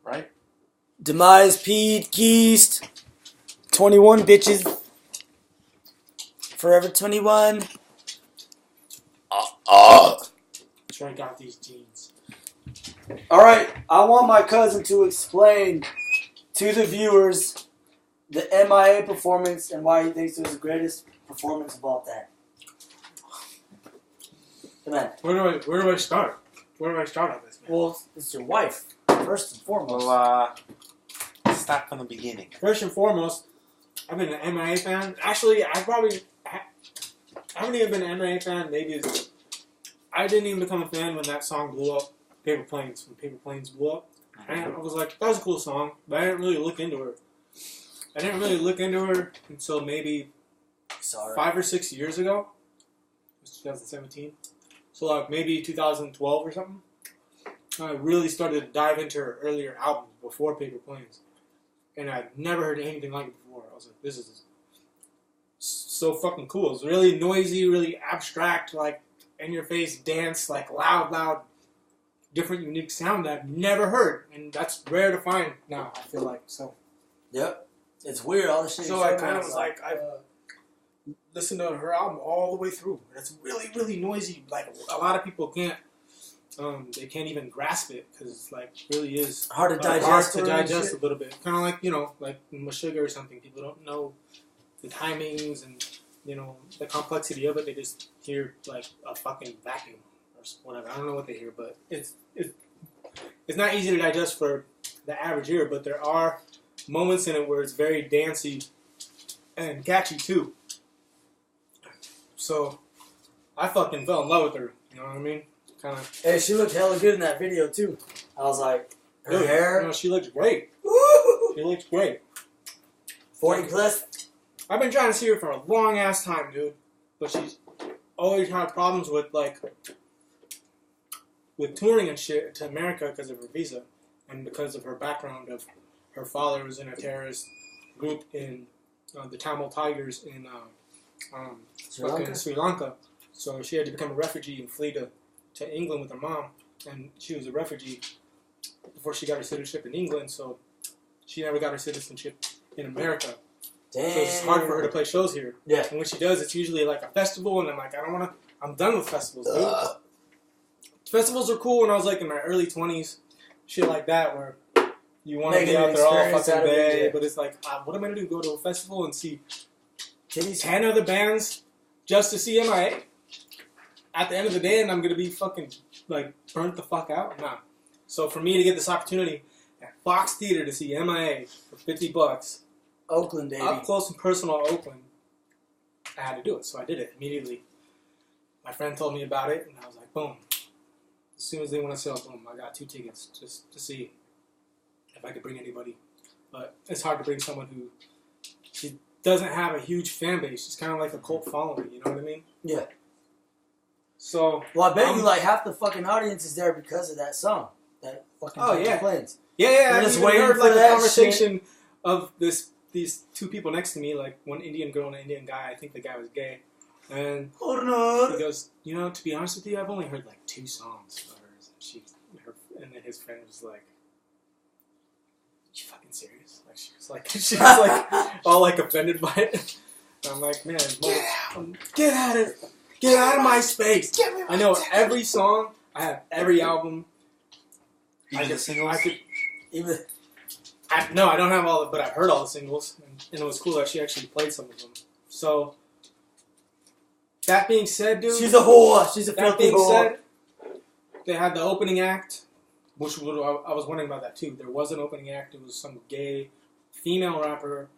right? Demise, Pete, Geest, 21 bitches. Forever 21. Trey got these jeans. Alright, I want my cousin to explain to the viewers the MIA performance and why he thinks it was the greatest performance of all time. Come on. Where do I start? Where do I start on this, man? Well, it's your wife, first and foremost. Well, start from the beginning. First and foremost, I've been an MIA fan. Actually, I haven't even been an MIA fan. Maybe I didn't even become a fan when that song blew up. Paper Planes. When Paper Planes blew up, and I was like, that was a cool song, but I didn't really look into her. I didn't really look into her until maybe 5 or 6 years ago. It was 2017. So like maybe 2012 or something. I really started to dive into her earlier albums before Paper Planes. And I'd never heard anything like it before. I was like, this is so fucking cool. It's really noisy, really abstract, like in-your-face dance, like loud, different, unique sound that I've never heard. And that's rare to find now, I feel like. So. Yep. It's weird, all the shit. So I kind of was like, I listened to her album all the way through. And it's really, really noisy. Like, a lot of people can't, they can't even grasp it because, like, it really is hard to digest. Hard to digest a little bit. Kind of like, you know, like Meshuggah or something. People don't know the timings and, you know, the complexity of it. They just hear, like, a fucking vacuum or whatever. I don't know what they hear, but it's not easy to digest for the average ear, but there are moments in it where it's very dancey and catchy too. So I fucking fell in love with her. You know what I mean? Kind of. Hey, she looked hella good in that video too. I was like, her hair. You know, she looks great. Woo! She looks great. 40 plus. I've been trying to see her for a long ass time, dude. But she's always had problems with touring and shit to America because of her visa and because of her background of. Her father was in a terrorist group in the Tamil Tigers in Sri Lanka. So she had to become a refugee and flee to England with her mom. And she was a refugee before she got her citizenship in England. So she never got her citizenship in America. Damn. So it's hard for her to play shows here. Yeah. And when she does, it's usually like a festival. And I'm like, I'm done with festivals, dude. Festivals are cool when I was like in my early 20s. Shit like that where... You want to be out there all fucking day, but it's like, what am I going to do? Go to a festival and see 10 other bands just to see MIA? At the end of the day, and I'm going to be fucking, like, burnt the fuck out? Nah. So for me to get this opportunity at Fox Theater to see MIA for $50, Oakland, baby. Up close and personal Oakland, I had to do it. So I did it immediately. My friend told me about it, and I was like, boom. As soon as they went on sale, boom, I got 2 tickets just to see if I could bring anybody. But it's hard to bring someone who she doesn't have a huge fan base. She's kind of like a cult following, you know what I mean? Yeah. So... Well, I bet you like half the fucking audience is there because of that song. That fucking Planes. Yeah. I just heard like that a conversation shit. of these 2 people next to me, like one Indian girl and an Indian guy. I think the guy was gay. And he goes, you know, to be honest with you, I've only heard like 2 songs of hers. And then his friend was like, you fucking serious? Like she was like all like offended by it. And I'm like, man, get out of my space. I know every song. I have every album. Even the singles? No, I don't have all of it, but I've heard all the singles, and it was cool that she actually played some of them. So that being said, dude, she's a whore. She's a filthy whore. Said, they had the opening act. Which I was wondering about that too. There was an opening act. It was some gay female rapper,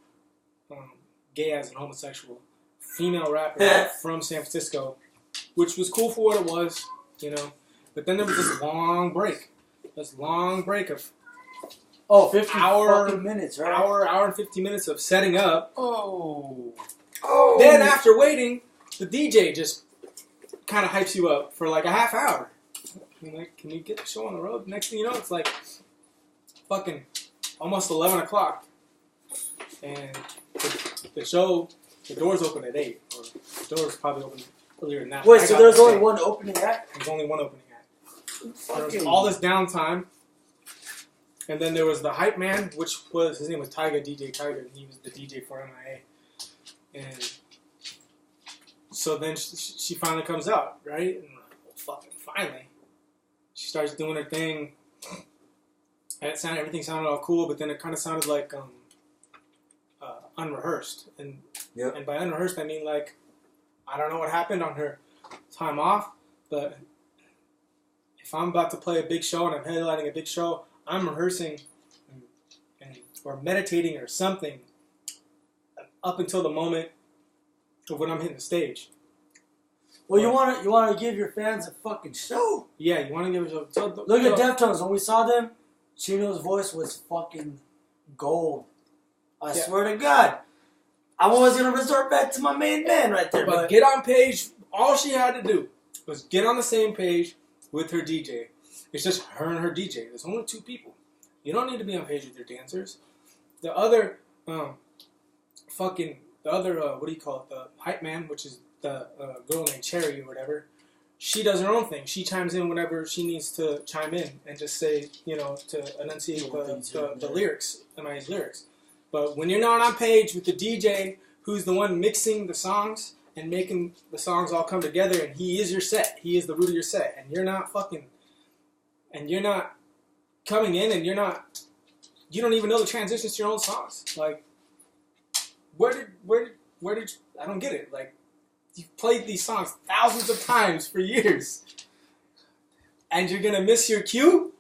gay as an homosexual, female rapper from San Francisco, which was cool for what it was, you know. But then there was this long break of 50 fucking minutes, right? Hour and 50 minutes of setting up. Oh. Then after waiting, the DJ just kind of hypes you up for like a half hour. Like, can we get the show on the road? Next thing you know, it's like fucking almost 11 o'clock. And the show, the doors open at 8. Or the doors probably open earlier than that. Wait, so there's only one opening act? There's only one opening act. There was all this downtime. And then there was the hype man, which was, his name was Tyga, DJ Tyga, and he was the DJ for MIA. And so then she finally comes out, right? And fucking finally. She starts doing her thing. And everything sounded all cool, but then it kind of sounded like unrehearsed. And and by unrehearsed, I mean like, I don't know what happened on her time off, but if I'm about to play a big show and I'm headlining a big show, I'm rehearsing or meditating or something up until the moment of when I'm hitting the stage. Well, you want to give your fans a fucking show. Yeah, you want to give yourself. Look at Deftones. When we saw them, Chino's voice was fucking gold. I swear to God. I was going to resort back to my main man right there. But get on page. All she had to do was get on the same page with her DJ. It's just her and her DJ. There's only 2 people. You don't need to be on page with your dancers. The other, what do you call it? The hype man, which is the girl named Cherry or whatever. She does her own thing. She chimes in whenever she needs to chime in and just say, to enunciate the lyrics, MIA's lyrics. But when you're not on page with the DJ, who's the one mixing the songs and making the songs all come together, and he is your set, he is the root of your set, and you're not coming in, and you don't even know the transitions to your own songs. Like, where did I don't get it. Like, you've played these songs thousands of times for years, and you're gonna miss your cue?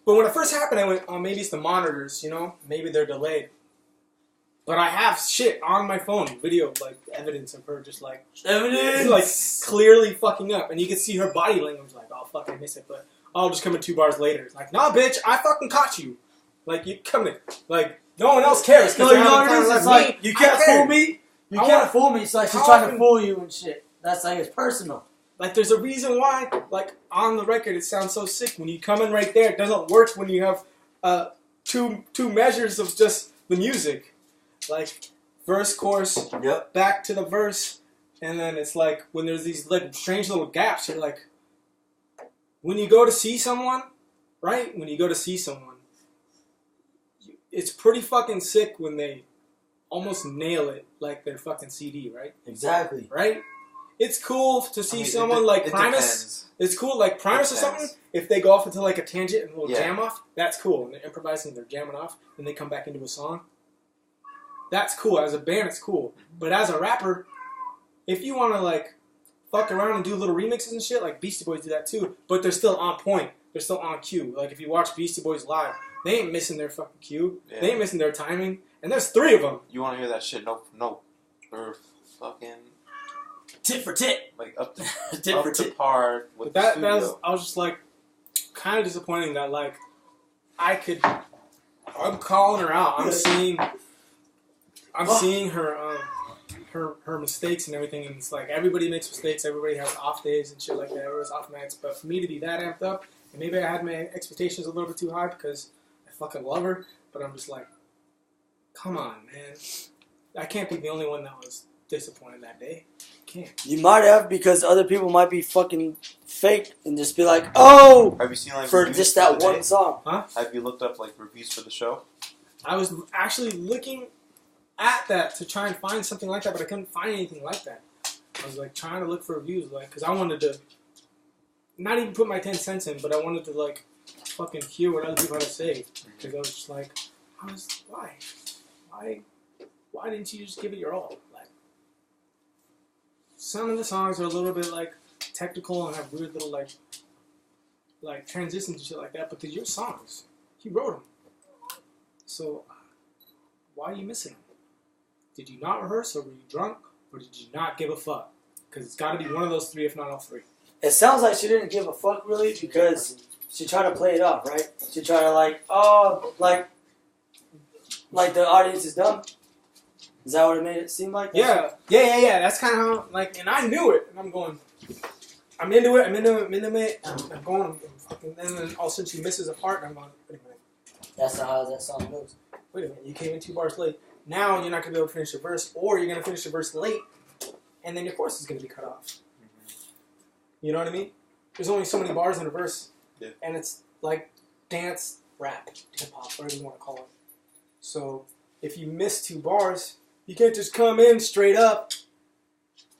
But when it first happened, I went, oh, maybe it's the monitors, maybe they're delayed. But I have shit on my phone, video, like, evidence of her just, like, clearly fucking up. And you can see her body language, like, oh, fuck, I miss it, but I'll just come in 2 bars later. It's like, nah, bitch, I fucking caught you. Like, you come in. Like, no one else cares. No, you know what it is? It's like, you can't fool me. You can't fool me. It's like she's trying to fool you and shit. That's like, it's personal. Like, there's a reason why, like, on the record, it sounds so sick. When you come in right there, it doesn't work when you have two measures of just the music. Like, verse, chorus, back to the verse, and then it's like, when there's these, like, strange little gaps, you're like, when you go to see someone, right? When you go to see someone, it's pretty fucking sick when they almost nail it like their fucking CD, right? Exactly. Right? It's cool to see someone like Primus. It's cool, like Primus or something. If they go off into like a tangent and a little jam off, that's cool. And they're improvising, they're jamming off, and they come back into a song. That's cool. As a band, it's cool. But as a rapper, if you want to like fuck around and do little remixes and shit, like Beastie Boys do that too, but they're still on point. They're still on cue. Like if you watch Beastie Boys live, they ain't missing their fucking cue. Yeah. They ain't missing their timing. And there's 3 of them. You want to hear that shit? No. Or fucking tit for tit. Like up to par with the studio. I was just like kind of disappointing that like I'm calling her out. I'm seeing her mistakes and everything, and it's like everybody makes mistakes. Everybody has off days and shit like that. Everybody's off nights. But for me to be that amped up, and maybe I had my expectations a little bit too high because I fucking love her. But I'm just like, come on, man. I can't be the only one that was disappointed that day. Can't. You might have, because other people might be fucking fake and just be like, oh, have you seen like for just that one song? Huh? Have you looked up like reviews for the show? I was actually looking at that to try and find something like that, but I couldn't find anything like that. I was like trying to look for reviews, like, because I wanted to not even put my 10 cents in, but I wanted to like fucking hear what other people had to say, because I was just like, why didn't you just give it your all? Like, some of the songs are a little bit like technical and have weird little like transitions and shit like that, but they're your songs. You wrote them, so why are you missing them? Did you not rehearse, or were you drunk, or did you not give a fuck? Because it's got to be one of those 3, if not all 3. It sounds like she didn't give a fuck, really, because she tried to play it off, right? She tried to, like, oh, like the audience is dumb. Is that what it made it seem like? Yeah. That's kind of how, like, and I knew it, and I'm going, I'm into it, I'm going, and then all of a sudden she misses a part, and I'm going, wait a minute. That's not how that song goes. Wait a minute, you came in 2 bars late. Now you're not going to be able to finish your verse, or you're going to finish your verse late, and then your chorus is going to be cut off. Mm-hmm. You know what I mean? There's only so many bars in a verse, and it's like dance rap, hip hop, whatever you want to call it. So if you miss 2 bars, you can't just come in straight up,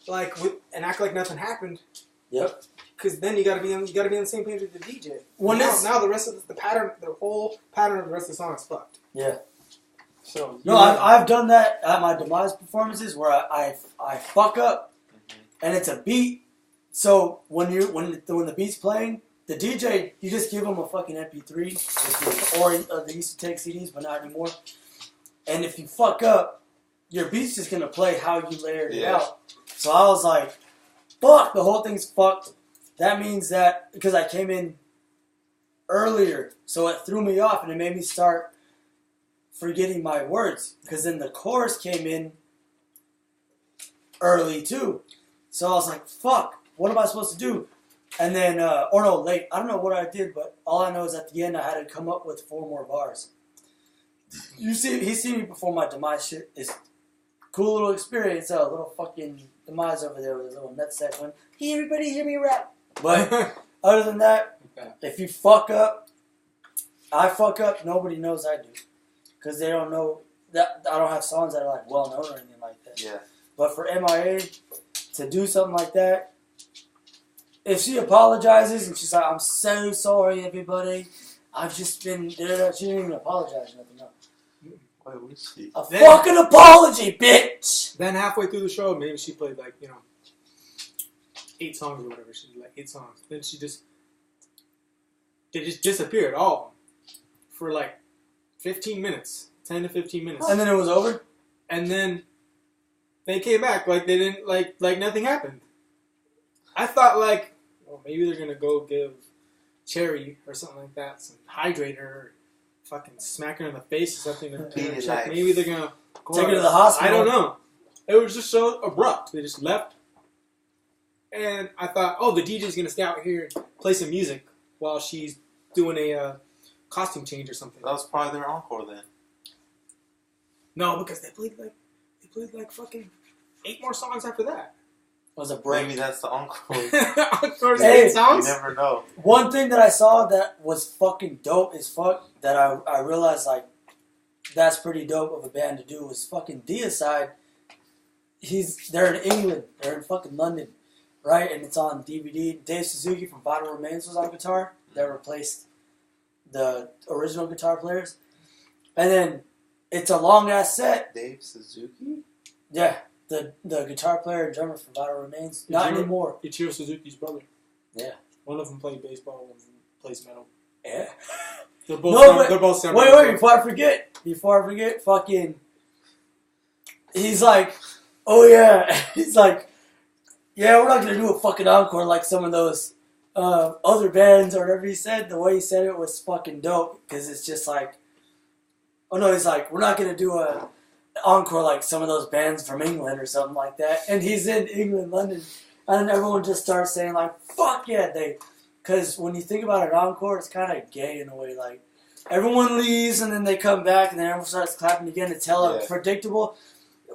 and act like nothing happened. Yep. Because then you gotta be on the same page with the DJ. Now the rest of the whole pattern of the rest of the song is fucked. Yeah. So I've done that at my Demise performances where I fuck up, and it's a beat. So when the beat's playing, the DJ, you just give them a fucking MP3, or they used to take CDs, but not anymore. And if you fuck up, your beat's just gonna play how you layered it out. So I was like, fuck, the whole thing's fucked. That means that, because I came in earlier, so it threw me off and it made me start forgetting my words. Because then the chorus came in early too. So I was like, fuck, what am I supposed to do? And then, late. I don't know what I did, but all I know is at the end I had to come up with 4 more bars. He's seen me perform my Demise shit. It's cool little experience. A little fucking Demise over there with his little nutsack going, hey, everybody hear me rap. But other than that, if you fuck up, I fuck up, nobody knows I do. Because they don't know, that I don't have songs that are like well known or anything like that. Yeah. But for MIA to do something like that, if she apologizes and she's like, I'm so sorry, everybody, I've just been there, she didn't even apologize, nothing else. Wait, we see. A fucking apology, bitch! Then halfway through the show, maybe she played 8 songs or whatever. She did 8 songs. Then they just disappeared, all of them, for 15 minutes, 10 to 15 minutes. And then it was over? And then they came back they didn't, like nothing happened. I thought well, maybe they're gonna go give Cherry or something like that some hydrate her, or fucking smack her in the face or something to check. Maybe they're gonna take her to the hospital. I don't know. It was just so abrupt. They just left. And I thought, the DJ's going to stay out here and play some music while she's doing a costume change or something. That was probably their encore then. No, because they played fucking 8 more songs after that. It was a break. Maybe that's the encore. Encore's Hey, 8 songs? You never know. One thing that I saw that was fucking dope as fuck, that I realized, that's pretty dope of a band to do, was fucking Deicide. They're in England. They're in fucking London. Right? And it's on DVD. Dave Suzuki from Vital Remains was on guitar. They replaced the original guitar players. And then it's a long-ass set. Dave Suzuki? Yeah. The guitar player and drummer from Vital Remains. Not anymore. Ichiro Suzuki's brother. Yeah. One of them played baseball, one of them plays metal. Yeah. They're both Wait, before I forget, fucking, he's like, oh yeah, he's like, yeah, we're not going to do a fucking encore like some of those other bands or whatever he said. The way he said it was fucking dope, because it's just he's like, we're not going to do a encore like some of those bands from England or something like that. And he's in England, London, and everyone just starts saying fuck yeah, because when you think about an encore, it's kind of gay in a way. Everyone leaves and then they come back and then everyone starts clapping again. It's hella predictable.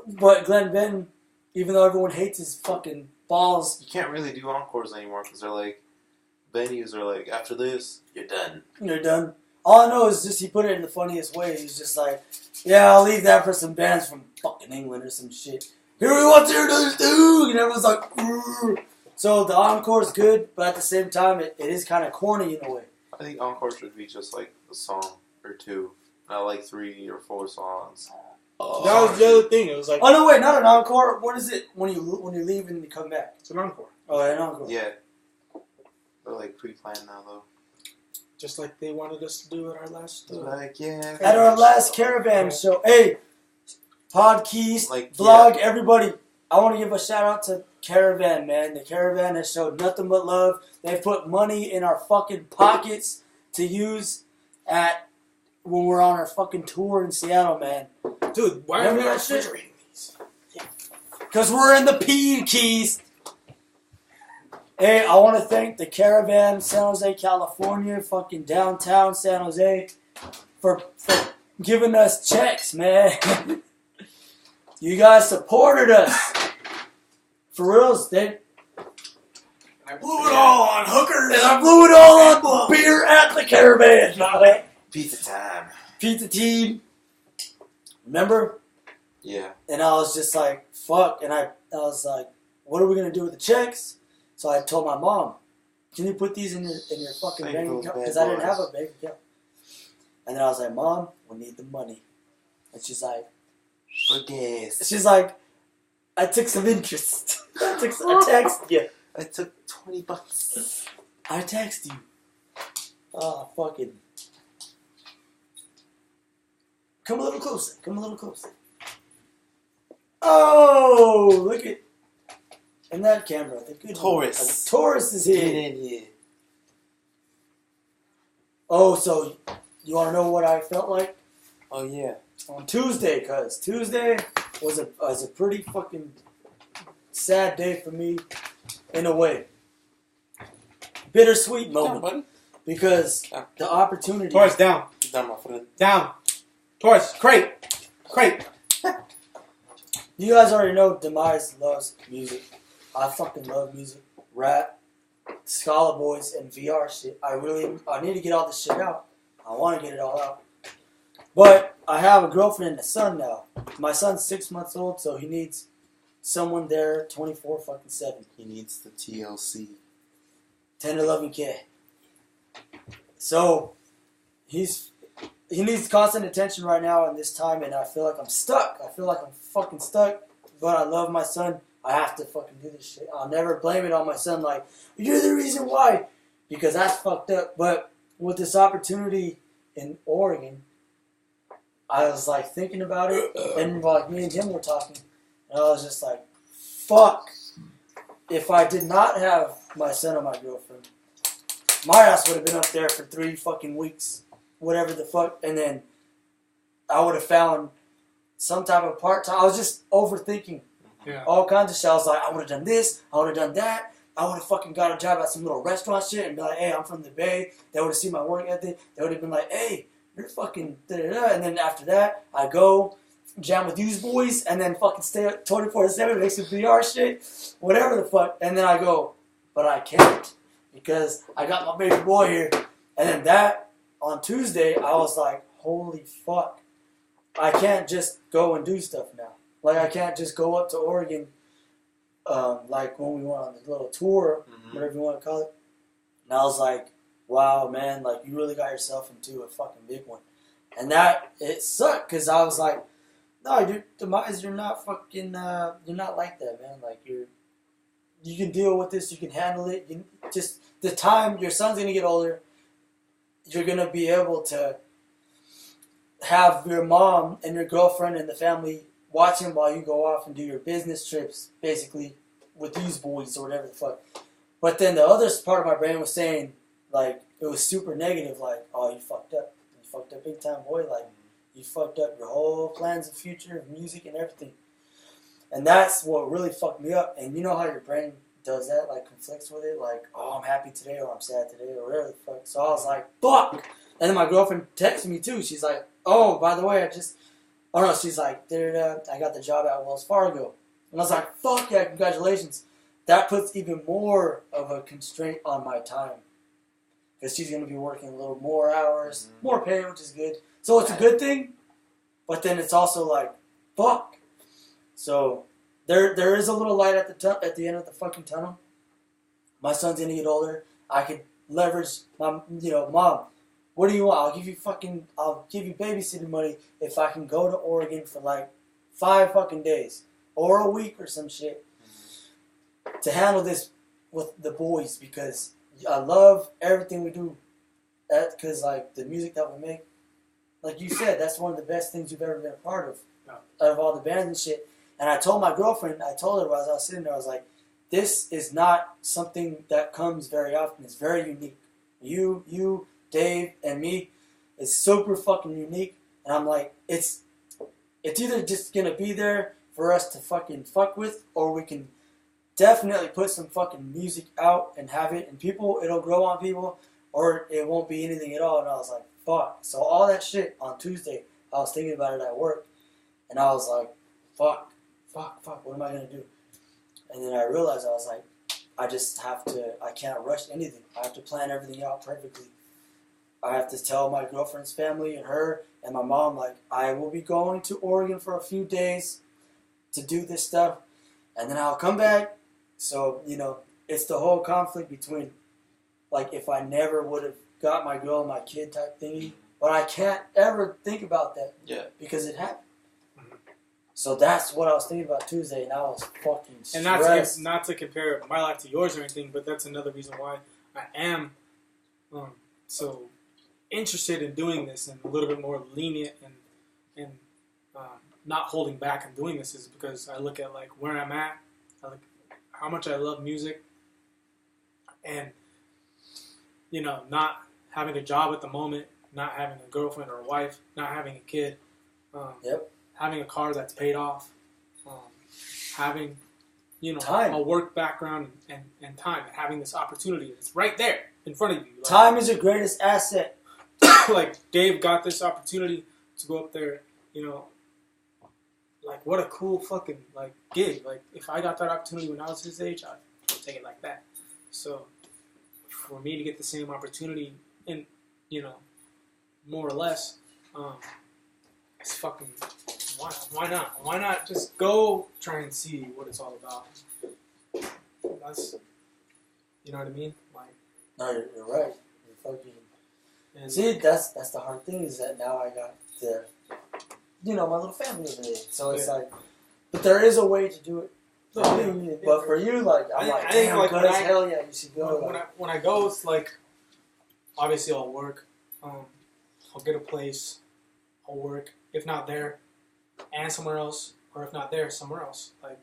But Glenn Benton, even though everyone hates his fucking balls, you can't really do encores anymore because they're venues are after this, you're done. You're done. All I know is just he put it in the funniest way. He's just yeah, I'll leave that for some bands from fucking England or some shit. Here we want to hear those do, and everyone's like, ooh. So the encore's good, but at the same time, it is kind of corny in a way. I think encore should be just a song or 2, not 3 or 4 songs. That was the other thing. It was oh no, wait, not an encore. What is it when you leave and you come back? It's an encore. Oh, an encore. Yeah, they're pre-planned now though. Just like they wanted us to do at our last. At our last Caravan show. Hey, Podkeys, vlog, everybody. I want to give a shout out to Caravan, man. The Caravan has showed nothing but love. They've put money in our fucking pockets to use when we're on our fucking tour in Seattle, man. Dude, why are we not refrigerating these? Because we're in the Keys. Hey, I want to thank the Caravan, San Jose, California, fucking downtown San Jose, for giving us checks, man. You guys supported us. For reals, I blew it all on hookers. And I blew it all on beer at the Caravan. Pizza time. Pizza team. Remember? Yeah. And I was just like, fuck. And I was like, what are we going to do with the checks? So I told my mom, can you put these in your fucking Save bank those account? bad Because I didn't boys. have a bank account. And then I was like, Mom, we need the money. And she's like, For gas. she's like, I took some interest. I texted you. I took $20. I text you. Oh, fucking. Come a little closer. Come a little closer. Oh, look at. In that camera, the good Taurus. Taurus is Get here. in here. Oh, so you want to know what I felt like Oh yeah. on Tuesday? Cause Tuesday was a pretty fucking sad day for me, in a way. Bittersweet moment buddy. because Yeah. the opportunity. Taurus, down. Down, my friend. Down. Taurus, crate. Crate. You guys already know Demise loves music. I fucking love music, rap, Scholar Boys, and VR shit. I need to get all this shit out. I want to get it all out. But I have a girlfriend and a son now. My son's 6 months old, so he needs someone there 24/7. He needs the TLC. 10 to 11K. So he needs constant attention right now in this time, and I feel like I'm stuck. I feel like I'm fucking stuck. But I love my son. I have to fucking do this shit. I'll never blame it on my son like, you're the reason why. Because that's fucked up. But with this opportunity in Oregon, I was like thinking about it. And like me and him were talking. And I was just like, fuck. If I did not have my son and my girlfriend, my ass would have been up there for 3 fucking weeks. Whatever the fuck. And then I would have found some type of part-time. I was just overthinking. Yeah. All kinds of shit. I was like, I would have done this. I would have done that. I would have fucking got a job at some little restaurant shit and be like, hey, I'm from the Bay. They would have seen my work ethic. They would have been like, hey, you're fucking da-da-da. And then after that, I go jam with these boys and then fucking stay up 24/7, make some VR shit, whatever the fuck. And then I go, but I can't because I got my baby boy here. And then that, on Tuesday, I was like, holy fuck. I can't just go and do stuff now. Like, I can't just go up to Oregon, like when we went on the little tour, whatever you want to call it. And I was like, wow, man, like, you really got yourself into a fucking big one. And that, it sucked, because I was like, no, dude, Demise, you're not fucking, you're not like that, man. Like, you can deal with this, you can handle it. You just, the time, your son's going to get older, you're going to be able to have your mom and your girlfriend and the family watching while you go off and do your business trips, basically, with these boys or whatever the fuck. But then the other part of my brain was saying, like, it was super negative, like, oh, you fucked up. You fucked up big time, boy. Like, you fucked up your whole plans of future, of music and everything. And that's what really fucked me up. And you know how your brain does that, like, conflicts with it? Like, oh, I'm happy today or I'm sad today or whatever the fuck. So I was like, fuck. And then my girlfriend texted me, too. She's like, oh, by the way, she's like, I got the job at Wells Fargo. And I was like, fuck yeah, congratulations. That puts even more of a constraint on my time. Because she's going to be working a little more hours, more pay, which is good. So it's a good thing, but then it's also like, fuck. So there is a little light at the end of the fucking tunnel. My son's going to get older. I could leverage my, Mom, what do you want? I'll give you babysitting money if I can go to Oregon for like 5 fucking days or a week or some shit to handle this with the boys because I love everything we do. Because like the music that we make, like you said, that's one of the best things you've ever been a part of, out of all the bands and shit. And I told my girlfriend, as I was sitting there, I was like, this is not something that comes very often. It's very unique. You, Dave, and me, it's super fucking unique. And I'm like, it's either just gonna be there for us to fucking fuck with, or we can definitely put some fucking music out and have it, and it'll grow on people, or it won't be anything at all. And I was like, fuck. So all that shit on Tuesday, I was thinking about it at work, and I was like, fuck, what am I gonna do? And then I realized, I was like, I can't rush anything. I have to plan everything out perfectly. I have to tell my girlfriend's family and her and my mom, like, I will be going to Oregon for a few days to do this stuff, and then I'll come back. So, it's the whole conflict between, like, if I never would have got my girl and my kid type thingy, but I can't ever think about that. Yeah. Because it happened. So that's what I was thinking about Tuesday, and I was fucking stressed. And not to compare my life to yours or anything, but that's another reason why I am so interested in doing this and a little bit more lenient and not holding back and doing this is because I look at like where I'm at, I look how much I love music, and not having a job at the moment, not having a girlfriend or a wife, not having a kid. Having a car that's paid off, having, time. a work background and time, and having this opportunity. It's right there in front of you. Like, time is your greatest asset. Like, Dave got this opportunity to go up there, like, what a cool fucking, like, gig. Like, if I got that opportunity when I was his age, I'd take it like that. So, for me to get the same opportunity, and, more or less, it's fucking... Why not? Why not just go try and see what it's all about? That's, you know what I mean? Like, no, you're right. You're fucking. And see, that's the hard thing is that now I got the, my little family over there. So it's like, but there is a way to do it. But for you, like, I'm like, damn, like, hell yeah, you should go. When I go, it's like, obviously I'll work. I'll get a place. I'll work. If not there, and somewhere else, or if not there, somewhere else. Like,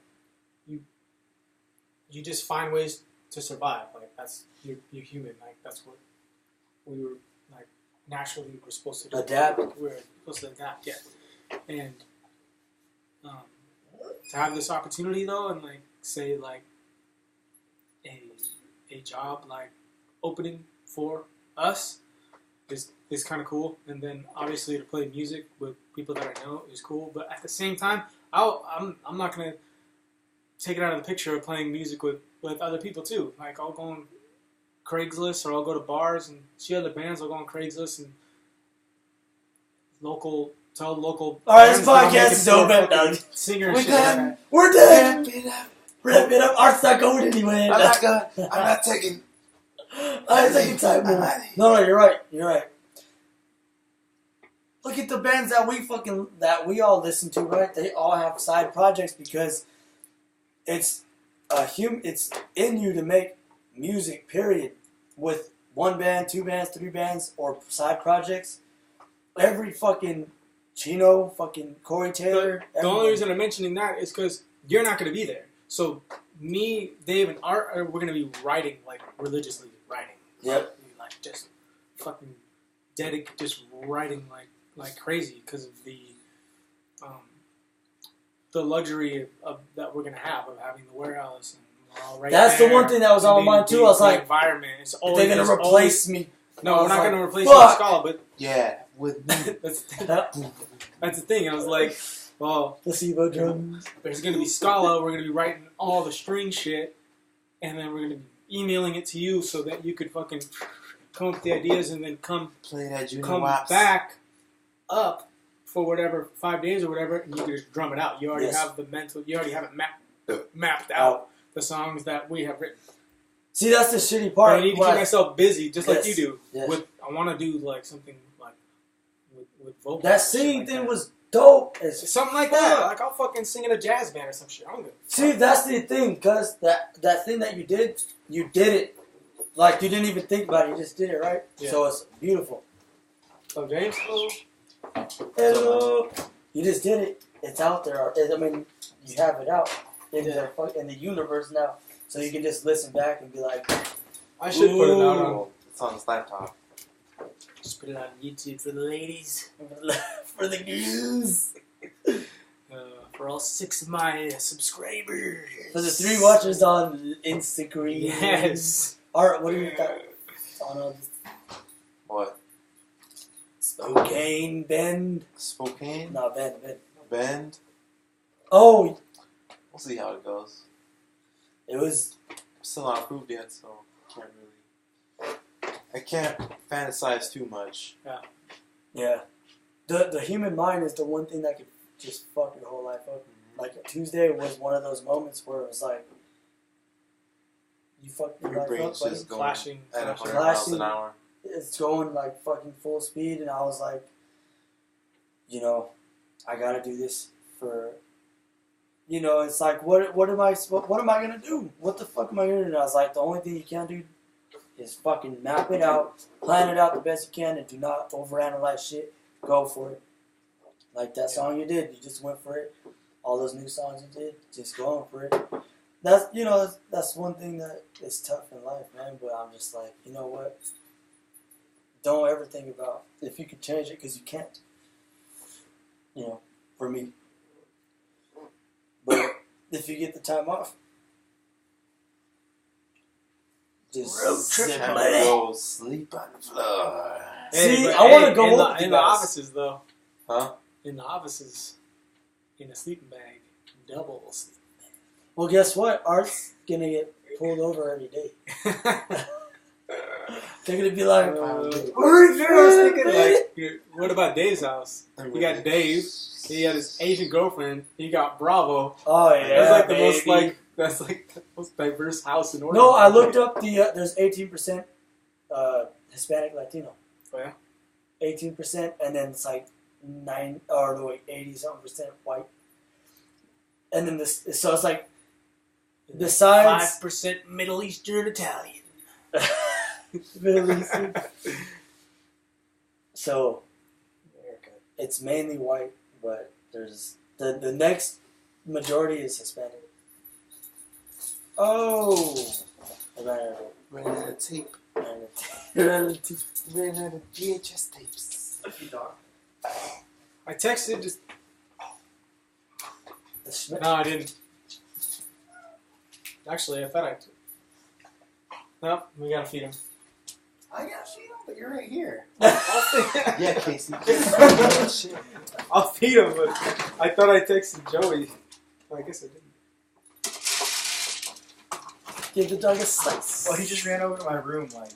you just find ways to survive. Like, that's you're human. Like, that's what we were like naturally we're supposed to do. Adapt. We're supposed to adapt. Yeah. And to have this opportunity though, and like say like a job like opening for us is kind of cool, and then obviously to play music with people that I know is cool. But at the same time, I'm not gonna take it out of the picture of playing music with other people too. Like I'll go on Craigslist or I'll go to bars and see other bands. I'll go on Craigslist and tell local. All right, this podcast is over, Doug. Singer We're shit done. like We're done. Wrap it up. Art's not going anywhere. I'm not taking. I'm taking time. No, you're right. You're right. Look at the bands that we all listen to, right? They all have side projects because it's it's in you to make music, period. With one band, two bands, three bands, or side projects. Every fucking Chino, fucking Corey Taylor. The only reason I'm mentioning that is because you're not going to be there. So me, Dave, and Art, we're going to be writing, like, religiously writing. Yep. Like, just fucking just writing like crazy because of the luxury of that we're going to have of having the warehouse. And right that's there, the one thing that was on my mind, too. I was like, environment. It's always, they're going to replace me. No, we're not going to replace fuck. Scala, but... Yeah, with me. that's the thing. I was like, well... Placebo drums. There's going to be Scala. We're going to be writing all the string shit. And then we're going to be emailing it to you so that you could fucking come up with the ideas and then come back up for whatever, 5 days or whatever, and you can just drum it out. You already have you already have it mapped out, the songs that we have written. See, that's the shitty part. But I need to keep myself busy, just like you do. Yes. I want to do like something like with vocals. That singing thing was dope. Something like that. Like I'll fucking sing in a jazz band or some shit. I'm good. See, that's the thing, cuz that thing that you did it. Like, you didn't even think about it. You just did it, right? Yeah. So it's beautiful. So, James? Hello. You just did it. It's out there. I mean, you have it out in the universe now. So you can just listen back and be like, I should put it out on... It's on this laptop. Just put it on YouTube for the ladies. For the girls. For all 6 of my subscribers. For the 3 watchers on Instagram. Yes. Alright, what do you got on What? Spokane, Bend. Spokane? No, Bend. Bend? Oh! We'll see how it goes. It was... Still not approved yet, so can't really... I can't fantasize too much. Yeah. The human mind is the one thing that could just fuck your whole life up. Like Tuesday was one of those moments where it was like, you fucked your Your life brain's up, just buddy. going Flashing. at 100 Flashing. miles an hour. It's going like fucking full speed, and I was like, you know, I gotta do this for, you know, it's like, what am I gonna do? What the fuck am I gonna do? And I was like, the only thing you can do is fucking map it out, plan it out the best you can, and do not overanalyze shit. Go for it. Like that song you did, you just went for it. All those new songs you did, just going for it. That's, you know, that's one thing that is tough in life, man. But I'm just like, you know what? Don't ever think about if you could change it, because you can't. You know, for me. But if you get the time off, just Road trip, zip time it. to go sleep on the floor. See, but I want to go with in you the guys. offices though. Huh? In the offices, in a sleeping bag, double sleep. Well, guess what? Art's gonna get pulled over every day. They're gonna be like, I was thinking, like, what about Dave's house? You got Dave. He got his Asian girlfriend. He got Bravo. oh yeah, That's like the baby. most diverse house in order. No, I looked up the there's 18% Hispanic Latino. Oh, yeah? 18%, and then it's like 80-something% white. And then this, so it's like besides 5% Middle Eastern Italian. Middle Eastern. So it's mainly white, but there's the next majority is Hispanic. Oh, I ran Ran out of tape. out of Ran out of VHS tapes. I texted just. the Schmidt. No, I didn't. Actually, I thought I. No, we gotta feed him. I got you, but you're right here. Yeah, Yeah, Casey. I'll feed him, but I thought I texted Joey. Well, I guess I didn't. Give the dog a slice. Well, he just ran over to my room like,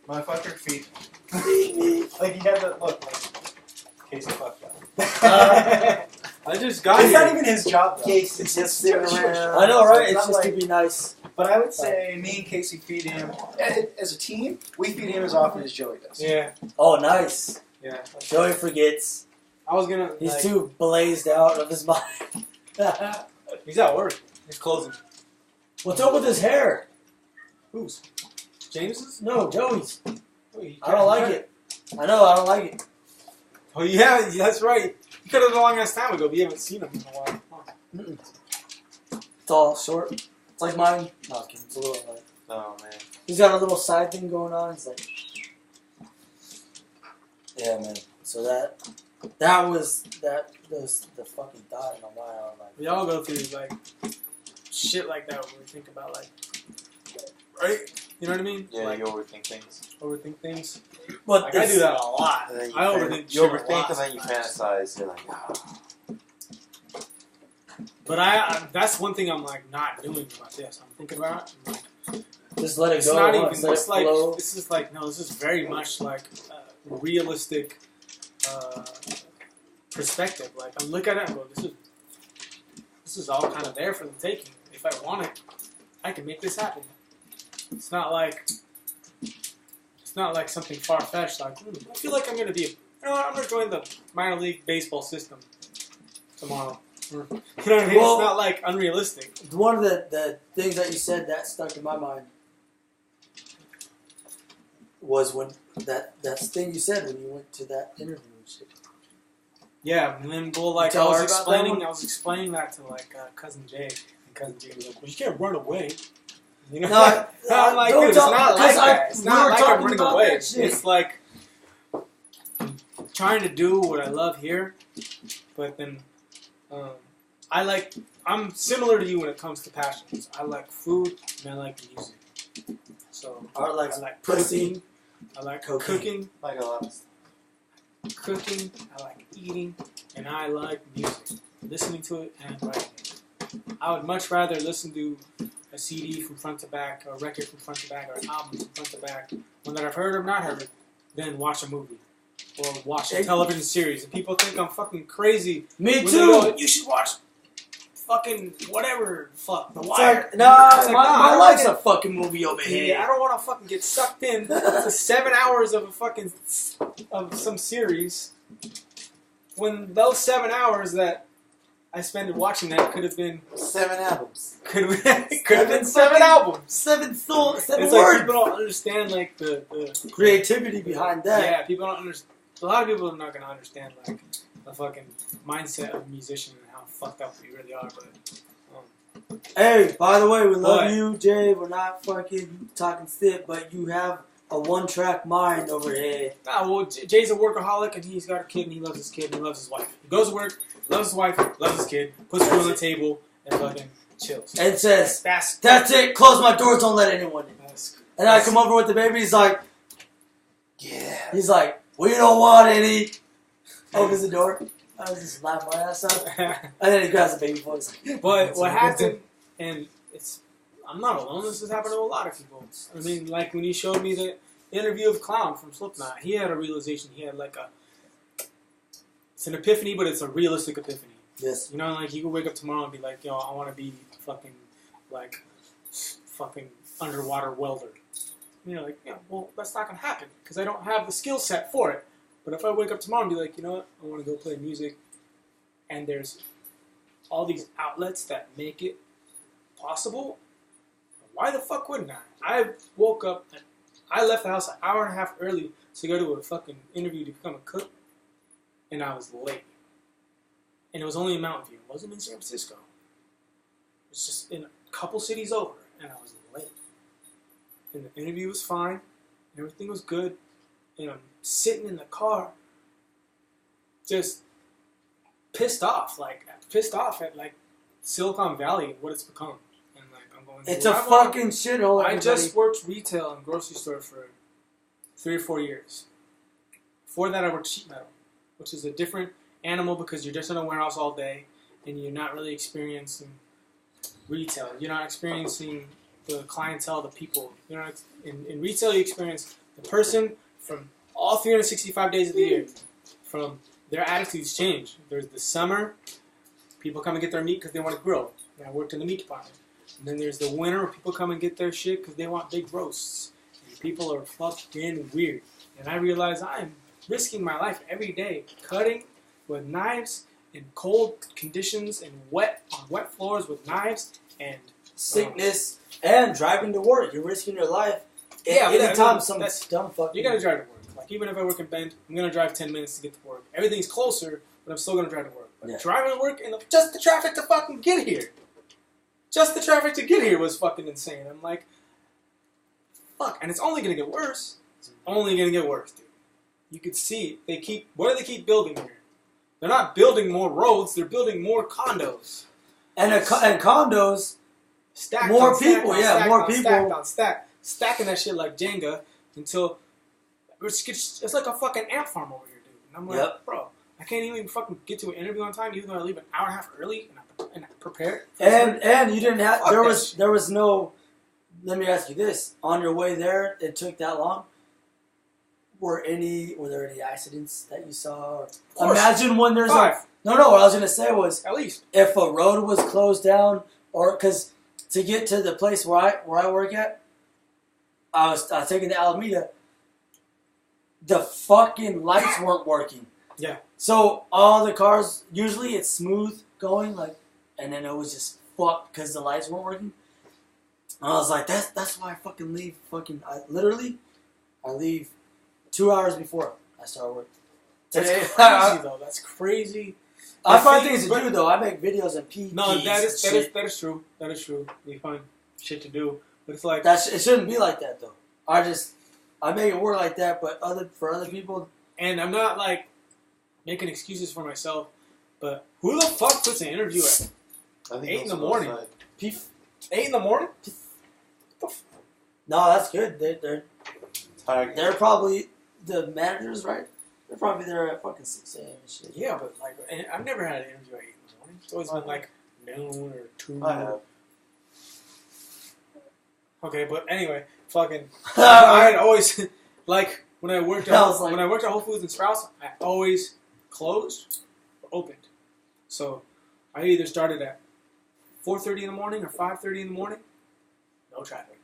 motherfucker, feed me. Like, he had that look like, Casey fucked up. I just got It's here. not even his job, though. Casey's just sitting around. I know, right? It's It's not just to like- be nice. But I would say me and Casey feed him. As a team, we feed him as often as Joey does. Yeah, Oh, nice. yeah. Joey forgets. I was gonna. He's like, too blazed out of his mind. He's at work. He's closing. What's up with his hair? Who's? James's? No, Joey's. Oh, you I don't like it. I know, I don't like it. Oh yeah, that's right. You cut it a long ass time ago, but you haven't seen him in a while. Mm-mm. It's all short. It's like mine. No, I'm kidding. It's a little like. Oh, man. He's got a little side thing going on. It's like. Yeah, man. So that was the fucking thought in my mind. I was like, We all go through like shit like that when we think about like, right? You know what I mean? Yeah, like you overthink things. overthink things. but Like I do that a lot. And then you I overthink. You shit a overthink lot and then you sometimes. fantasize. You're like, ah. But I that's one thing I'm like not doing about this. I'm thinking about it. I'm like, just let it it's go. not even. Let It's it like flow. this is like no. This is very much like realistic perspective. Like I'm looking at it and go, this is all kind of there for the taking. If I want it, I can make this happen. It's not like something far fetched. Like I feel like I'm gonna be. You know what? I'm gonna join the minor league baseball system tomorrow. You know what I mean? Well- It's not like unrealistic. One of the things that you said that stuck in my mind was when that thing you said when you went to that interview and shit. Yeah, and then well, like Tell I her was about that explaining, one? I was explaining that to like cousin Jay, and cousin Jay was like, "Well, you can't run away." You know, No, I'm like, don't dude, it's talk- not like because that. It's we not were like I'm talking running about away. that shit. It's like I'm trying to do what I love here, but then I'm similar to you when it comes to passions. I like food and I like music. So Art likes I like pussy. cooking. I like Cocaine. cooking. Like a lot of stuff. Cooking, I like eating, and I like music. Listening to it and writing it. I would much rather listen to a CD from front to back, or a record from front to back, or an album from front to back, one that I've heard or not heard, than watch a movie or watch a television series. And people think I'm fucking crazy. Me when too. they go, you should watch fucking whatever. Fuck The It's Wire. like, nah, It's like, my I life's don't a fucking movie over here. Yeah, I don't want to fucking get sucked in to 7 hours of a fucking of some series when those 7 hours that I spent watching that could have been 7 albums. could have been 7 albums. Seven It's words. like people don't understand like the Creativity behind that. yeah, people don't understand. A lot of people are not gonna understand like the fucking mindset of a musician and how fucked up we really are. But Hey, by the way, we love What? you, Jay. We're not fucking talking shit, but you have a one-track mind over here. nah, well, Jay's a workaholic and he's got a kid and he loves his kid and he loves his wife. He goes to work, loves his wife, loves his kid, puts food on the table, and fucking chills. And says, That's that's it, close my doors, don't let anyone in. that's And I come over with the baby, he's like, Yeah. we don't want any. Opens the door. I was just laughing my ass off. And then he grabs the baby boy. He's like, But what happened, and I'm not alone, this has happened to a lot of people. I mean, like when he showed me the interview of Clown from Slipknot, he had a realization, he had like it's an epiphany, but it's a realistic epiphany. Yes. You know, like you could wake up tomorrow and be like, yo, I want to be fucking underwater welder. And you're like, yeah, well, that's not going to happen because I don't have the skill set for it. But if I wake up tomorrow and be like, you know what, I want to go play music, and there's all these outlets that make it possible, why the fuck wouldn't I? I woke up, and I left the house an hour and a half early to go to a fucking interview to become a cook, and I was late. And it was only in Mountain View. It wasn't in San Francisco. It was just in a couple cities over, and I was late. And the interview was fine, and everything was good, and I'm sitting in the car, just pissed off at like Silicon Valley, what it's become. And like I'm going, it's a fucking shithole. I just worked retail and grocery store for 3 or 4 years. Before that, I worked sheet metal, which is a different animal because you're just in a warehouse all day and you're not really experiencing retail. You're not experiencing the clientele, the people. You know, in retail, you experience the person from all 365 days of the year. From their attitudes change. There's the summer, people come and get their meat because they want to grill. And I worked in the meat department. And then there's the winter where people come and get their shit because they want big roasts. And people are fucking weird. And I realize I'm risking my life every day cutting with knives in cold conditions and on wet floors with knives and sickness and driving to work. You're risking your life. Yeah, anytime that's dumb fucking. You gotta drive to work. Like even if I work in Bend, I'm gonna drive 10 minutes to get to work. Everything's closer, but I'm still gonna drive to work. But driving to work and just the traffic to fucking get here. Just the traffic to get here was fucking insane. I'm like, fuck, and it's only gonna get worse. It's only gonna get worse, dude. You could see what do they keep building here? They're not building more roads. They're building more condos. And condos. Stacked more on stacked people, on yeah, stacked more on people. Stacked on stacked. Stacking that shit like Jenga until it's like a fucking ant farm over here, dude. And I'm like, bro, I can't even fucking get to an interview on time, even though I leave an hour and a half early and I prepare. And you didn't have Fuck there was no. Let me ask you this: on your way there, it took that long. Were there any accidents that you saw? Or imagine when there's no. What I was gonna say was at least if a road was closed down, or because to get to the place where I work at, I was taking the Alameda. The fucking lights weren't working. Yeah. So all the cars, usually it's smooth going, and then it was just fucked because the lights weren't working. And I was like, that's why I fucking leave. I leave 2 hours before I start work. That's crazy though. That's crazy. I find things to do though. I make videos and PTs. No, that is true. That is true. You find shit to do, but it's like it shouldn't be like that though. I make it work like that, but for other people. And I'm not like making excuses for myself, but who the fuck puts an interview at 8 in the morning? 8 in the morning? No, that's good. They're probably the managers, right? They're probably there at fucking 6 a.m. and shit. Yeah, but like I've never had an interview at 8 in the morning. It's always been like noon or 2. I have. Okay, but anyway, fucking, I'd always like when I worked at Whole Foods and Sprouts, I always closed or opened. So I either started at 4:30 in the morning or 5:30 in the morning. No traffic.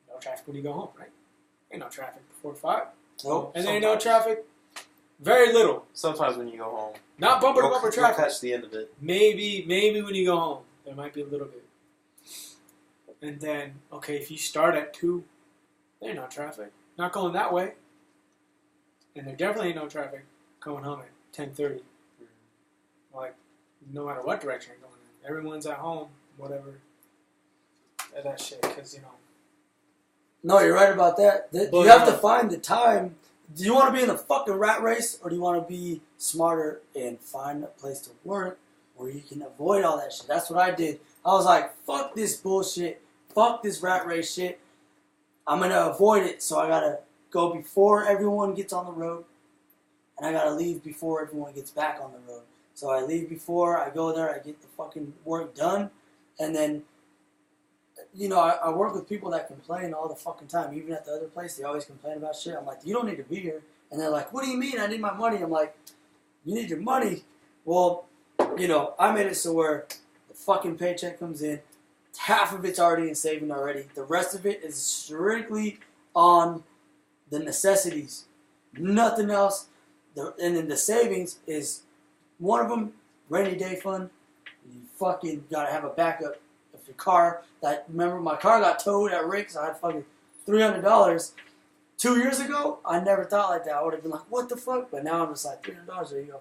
No traffic when you go home, right? Ain't no traffic before 5. Nope. And there ain't no traffic. Very little. Sometimes when you go home, Not bumper to bumper you'll traffic. catch the end of it. Maybe when you go home, there might be a little bit. And then, okay, if you start at 2, there ain't no traffic. Not going that way. And there definitely ain't no traffic going home at 10:30. Like, no matter what direction you're going in. Everyone's at home, whatever. That shit, because, you know. No, you're right about that. You have to find the time. Do you want to be in the fucking rat race, or do you want to be smarter and find a place to work where you can avoid all that shit? That's what I did. I was like, fuck this bullshit. Fuck this rat race shit. I'm going to avoid it, so I got to go before everyone gets on the road, and I got to leave before everyone gets back on the road. So I leave before, I go there, I get the fucking work done, and then, you know, I work with people that complain all the fucking time. Even at the other place, they always complain about shit. I'm like, you don't need to be here. And they're like, what do you mean? I need my money. I'm like, you need your money? Well, you know, I made it so where the fucking paycheck comes in, half of it's already in saving already. The rest of it is strictly on the necessities. Nothing else. And then the savings is one of them, rainy day fund. You fucking gotta have a backup. If your car, remember my car got towed at Rick's, I had fucking $300. 2 years ago, I never thought like that. I would have been like, what the fuck? But now I'm just like, $300, there you go.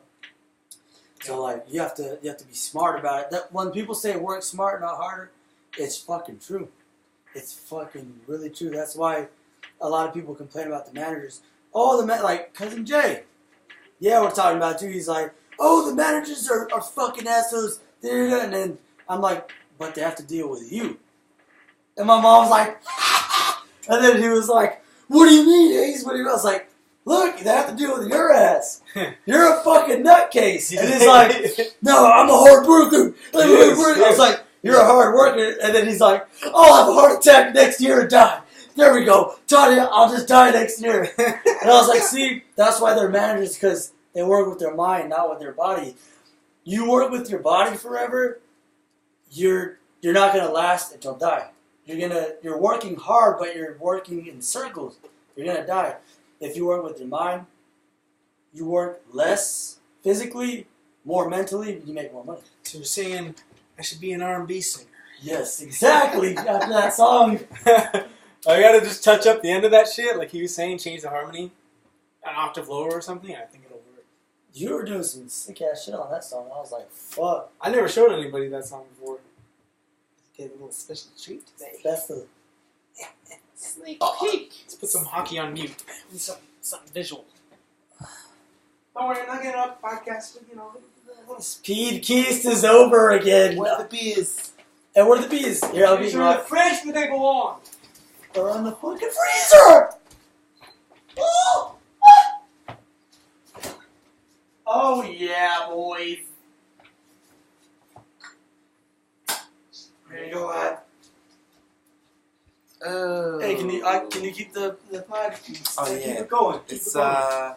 So like, you have to be smart about it. That when people say work smart, not harder, it's fucking true. It's fucking really true. That's why a lot of people complain about the managers. Oh, like Cousin Jay. Yeah, we're talking about too. He's like, oh, the managers are fucking assholes. And then I'm like, but they have to deal with you. And my mom was like, and then he was like, what do you mean, Ace? What do you mean? I was like, look, they have to deal with your ass. You're a fucking nutcase. And he's like, no, I'm a hard worker. I was like, you're a hard worker. And then he's like, I'll have a heart attack next year and die. There we go. Johnny, I'll just die next year. And I was like, see, that's why they're managers, because they work with their mind, not with their body. You work with your body forever, you're not gonna last until die. You're working hard, but you're working in circles. You're gonna die. If you work with your mind, you work less physically, more mentally, you make more money. So you're saying I should be an R&B singer? Yes, exactly. After that song. I gotta just touch up the end of that shit, like he was saying, change the harmony an octave lower or something. I think it'll work. You were doing some sick ass shit on that song. I was like, fuck. I never showed anybody that song before. Gave a little special treat today. Special. Sneak peek. Let's put some hockey on mute. Something visual. Don't worry, I'm not getting up podcast, but you know. Speed Keast is over again. Where the bees? And where the bees? Here, I'll be in the fridge where they belong. They're on the fucking freezer! Oh! Oh yeah, boys. There you go, lad. Oh. Hey, can you keep the pod? Oh, Keep yeah. it going. Keep It's it going.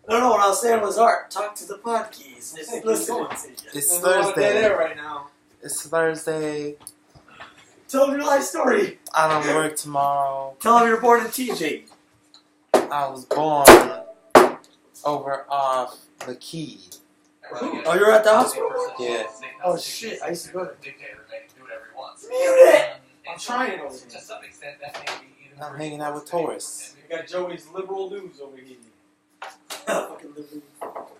No, what I was saying was, Art, talk to the pod keys. Just Hey, listen. It's There's a lot of dead Thursday. air right now. It's Thursday. Tell them your life story. I don't work tomorrow. Tell them you're born in TJ. I was born over off the key. Oh, you're at the hospital? Yeah. Oh shit, I used to go there. Mute Mute it! I'm trying over here. To some extent, that may be even I'm hanging out with Taurus. We got Joey's liberal news over here. Fucking liberal.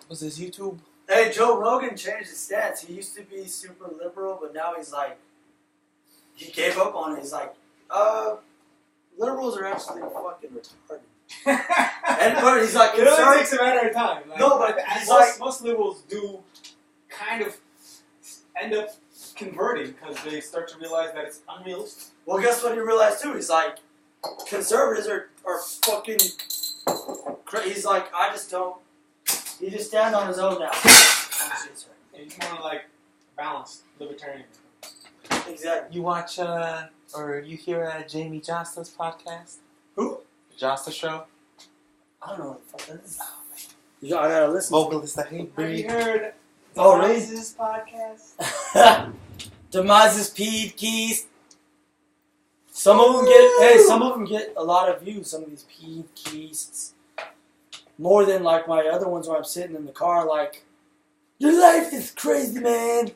Was this YouTube? Hey, Joe Rogan changed his stats. He used to be super liberal, but now he's like, he gave up on it. He's like, liberals are actually fucking retarded. But he's like, It only takes a matter of time. Like, No, but as he's like- most liberals do kind of end up converting because they start to realize that it's unrealistic. Well, guess what he realized too? He's like, conservatives are fucking crazy. He's like, I just don't. He just stands on his own now. And you want to like balance libertarian. Exactly. You watch Or you hear Jamie Johnston's podcast? Who? Johnston Show? I don't know what the fuck that is. I gotta listen. Vocalist I hate Have breed. you heard Oh, really? Demise's podcast? Demise's peed keys. Some of them get a lot of views. Some of these peed keys, more than like my other ones where I'm sitting in the car like, your life is crazy, man.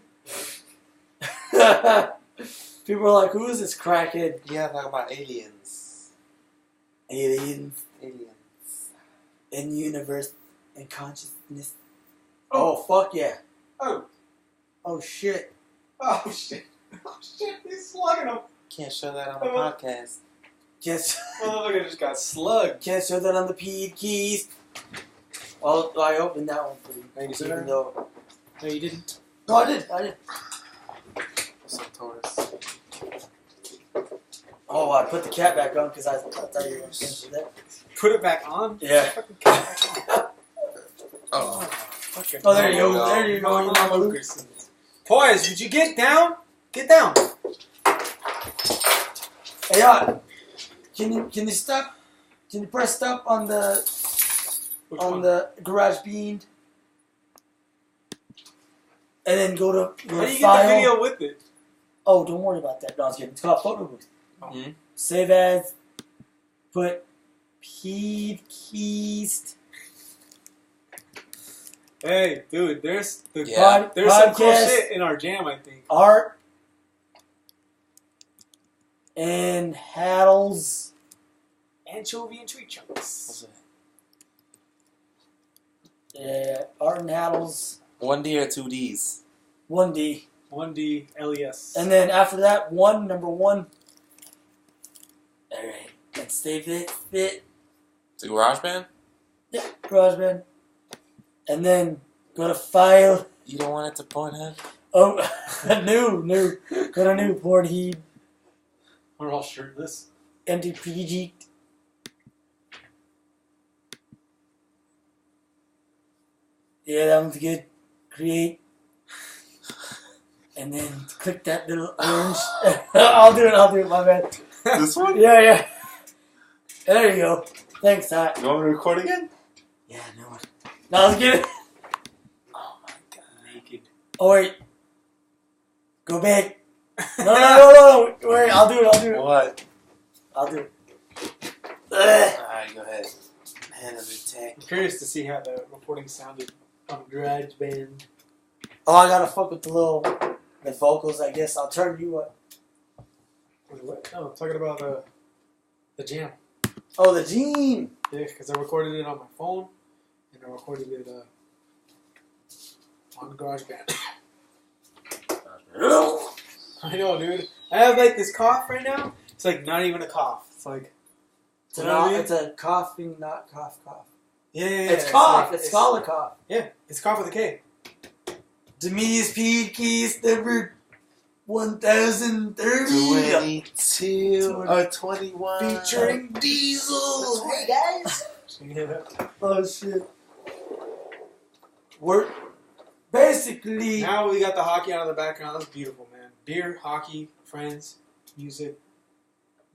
People are like, who is this crackhead? Yeah, talking about aliens. Aliens Aliens. in universe and consciousness. Oh fuck yeah. Oh. Oh shit. Oh shit. Oh shit, he's slugging him. Can't show that on the podcast. Can't Motherfucker just got slugged. show that on the peed keys. Well, I opened that one for you. Thank you, Even sir. though. No, you didn't. No, I did. What's up, Taurus? Oh, I put the cat back on because I thought you were going to finish that. Put it back on? Yeah. Fucking cat back on. Oh. Fucking Oh, there you go. go. There you go. You mama Luke. Toys, would you get down? Get down. Hey, can you stop? Can you press stop on the Which on one? the garage bean? And then go to How do you file. get the video with it? Oh, don't worry about that. No, I was kidding. It's called photo booth. Hmm? Save as. Put peed keys. Hey, dude, there's the Yeah. there's some cool Podcast. shit in our jam, I think. Art and Haddles. Anchovy and tree chunks. Yeah, Art and Haddles. 1D or 2Ds? 1D. 1D LES. And then after that, number one. Alright. And save it. To GarageBand? Yeah, GarageBand. And then go to file. You don't want it to Pornhub? Oh, new. Go to new porn heap. We're all shirtless. Empty PG. Yeah, that one's good. Create. And then click that little orange. I'll do it, my man. This one? Yeah. There you go. Thanks, Ty. You want me to record again? Yeah, no one. No, I was kidding. Oh my god. Naked. Oh, wait. Go back. No. Wait, I'll do it. What? I'll do it. Alright, go ahead. Hand of attack. I'm curious to see how the recording sounded on GarageBand. Oh, I gotta fuck with the vocals, I guess. I'll turn you up. Wait, what? No, I'm talking about the jam. Oh, the Gene. Yeah, because I recorded it on my phone, and I recorded it on GarageBand. I know, dude. I have like this cough right now. It's like not even a cough. It's like It's a coughing, not cough. yeah. It's cough. like- It's called a cough. Yeah, it's cough with a K. Demise P keys number 1030. 22 or 21. Featuring Diesel. Hey guys. Yeah. Oh shit. We're basically Now we got the hockey out of the background. That's beautiful, man. Beer, hockey, friends, music,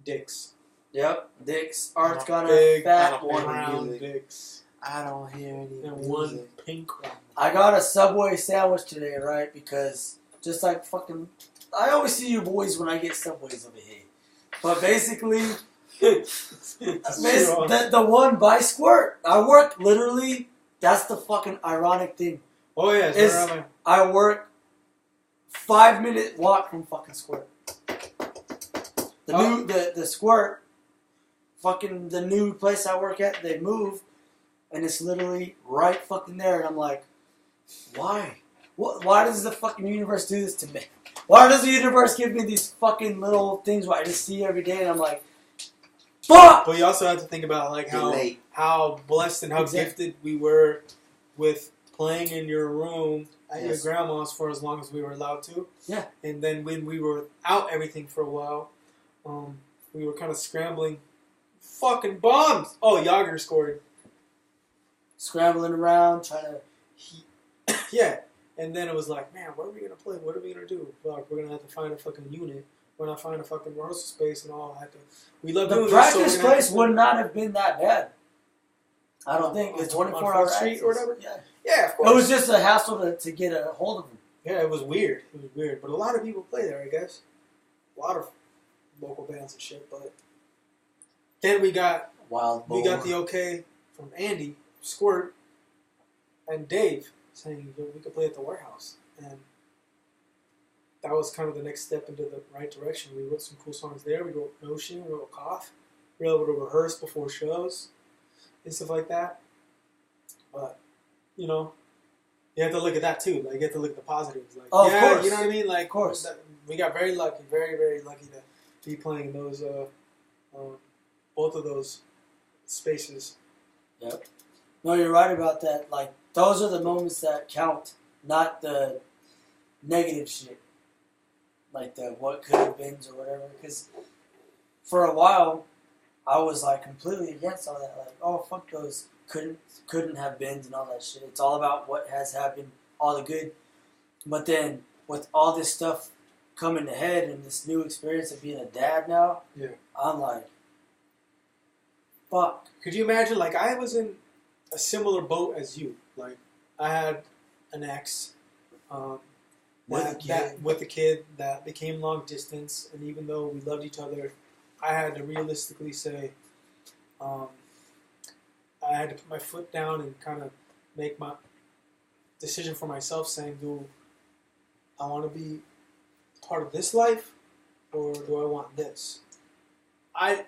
dicks. Yep. Dick's Art's got a Big fat one. one. Brown music. dicks. I don't hear any And music. one pink one. I got a Subway sandwich today, right? Because just like fucking, I always see you boys when I get Subways over here. But basically, the one by Squirt. I work literally. That's the fucking ironic thing. Oh yeah, Is- right around there. I work 5-minute walk from fucking Squirt. The Squirt, fucking the new place I work at, they moved, and it's literally right fucking there, and I'm like, why? Why does the fucking universe do this to me? Why does the universe give me these fucking little things where I just see every day, and I'm like, fuck! But you also have to think about like Relate. how blessed and how Exactly. gifted we were with playing in your room at Yes. your grandma's for as long as we were allowed to. Yeah. And then when we were out everything for a while, we were kind of scrambling. Fucking bombs! Oh, Yager scored. Scrambling around, trying to... Yeah. And then it was like, man, what are we gonna play? What are we gonna do? Like, we're gonna have to find a fucking unit. when I find a fucking rehearsal space and all. We love The doing practice this, so place would not have been that bad. I don't think it's on 24-hour Fourth Street access. or whatever? Yeah. Yeah, of course. It was just a hassle to get a hold of them. Yeah, it was weird. It was weird. But a lot of people play there, I guess. A lot of local bands and shit. But then we got the okay from Andy, Squirt, and Dave saying we could play at the warehouse. And that was kind of the next step into the right direction. We wrote some cool songs there. We wrote Notion, we wrote Cough. We were able to rehearse before shows and stuff like that. But, you know, you have to look at that too. Like, you have to look at the positives. Like, of course. You know what I mean? Like, of course. We got very lucky, very, very lucky to be playing in those, both of those spaces. Yep. No, you're right about that. Like, those are the moments that count, not the negative shit. Like the what could have been or whatever. Because for a while, I was like completely against all that. Like, oh, fuck those couldn't have been and all that shit. It's all about what has happened, all the good. But then with all this stuff coming to head and this new experience of being a dad now, I'm like, fuck. Could you imagine? Like, I was in a similar boat as you. Like, I had an ex with a kid that became long distance, and even though we loved each other, I had to realistically say, I had to put my foot down and kind of make my decision for myself, saying, do I want to be part of this life, or do I want this? I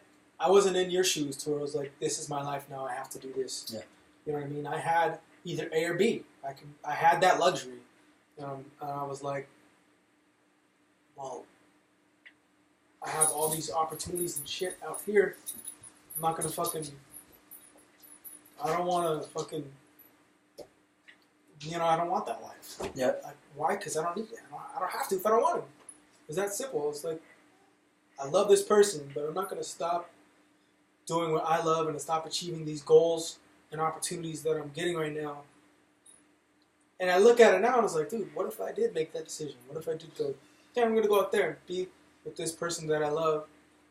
wasn't in your shoes to where I was like, this is my life now, I have to do this. Yeah. You know what I mean? I had either A or B. I had that luxury. And I was like, well, I have all these opportunities and shit out here. I'm not going to fucking... I don't want to fucking... You know, I don't want that life. Yeah. Like, why? Because I don't need that. I don't have to if I don't want to. It's that simple. It's like, I love this person, but I'm not going to stop doing what I love and to stop achieving these goals and opportunities that I'm getting right now. And I look at it now and I was like, dude, what if I did make that decision? What if I did go, yeah, I'm going to go out there and be with this person that I love,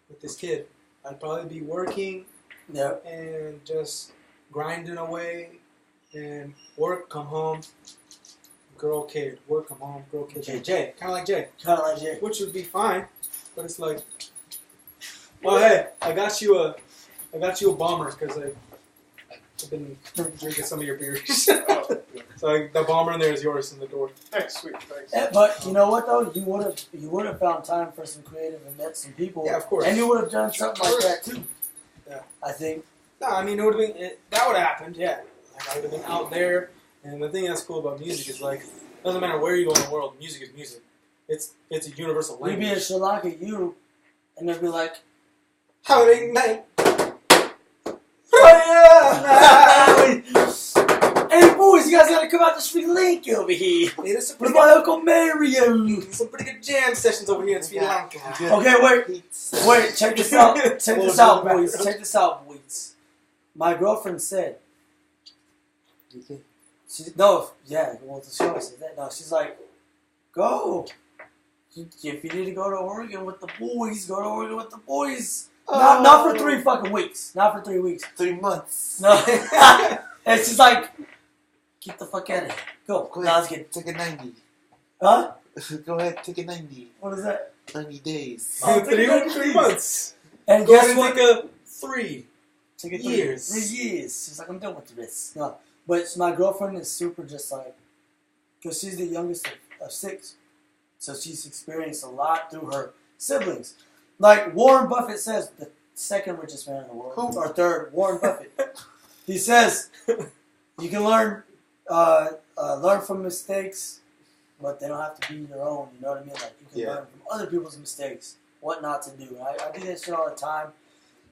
with this kid? I'd probably be working and just grinding away and work, come home, girl, kid, work, come home, girl, kid. Jay. Kind of like Jay. Which would be fine, but it's like, oh, hey, I got you a bomber because I've been drinking some of your beers. So the bomber in there is yours in the door. Thanks, sweet. Thanks. Yeah, but you know what though? You would have found time for some creative and met some people. Yeah, of course. And you would have done something like that too. Yeah. I think. No, I mean, that would have happened, yeah. Like, I would have been out there, and the thing that's cool about music is, like, it doesn't matter where you go in the world, music is music. It's a universal We'd language. be in Sri Lanka, and they'd be like, Howdy night. hey boys, you guys gotta come out to Sri Lanka over here. There's some With pretty, my Uncle Mario. some pretty good jam sessions over here in Sri Lanka. Okay, wait, check this out. Check this out, boys. Check this out, boys. My girlfriend said, the show said that. No, she's like, go. If you need to go to Oregon with the boys, go to Oregon with the boys. Not for 3 fucking weeks. Not for 3 weeks. 3 months. No. And she's like, get the fuck out of here. Go. Go Now ahead, let's get. take a 90. Huh? Go ahead, take a 90. What is that? 90 days. Oh, 3 months. And Go guess ahead what? and take a 3 Take it years. 3 years. She's like, I'm done with this. No. But my girlfriend is super just like, because she's the youngest of 6. So she's experienced a lot through her siblings. Like Warren Buffett says, the second richest man in the world. Who? Or third, Warren Buffett. He says, you can learn from mistakes, but they don't have to be your own. You know what I mean? Like you can learn from other people's mistakes, what not to do. I do that shit all the time.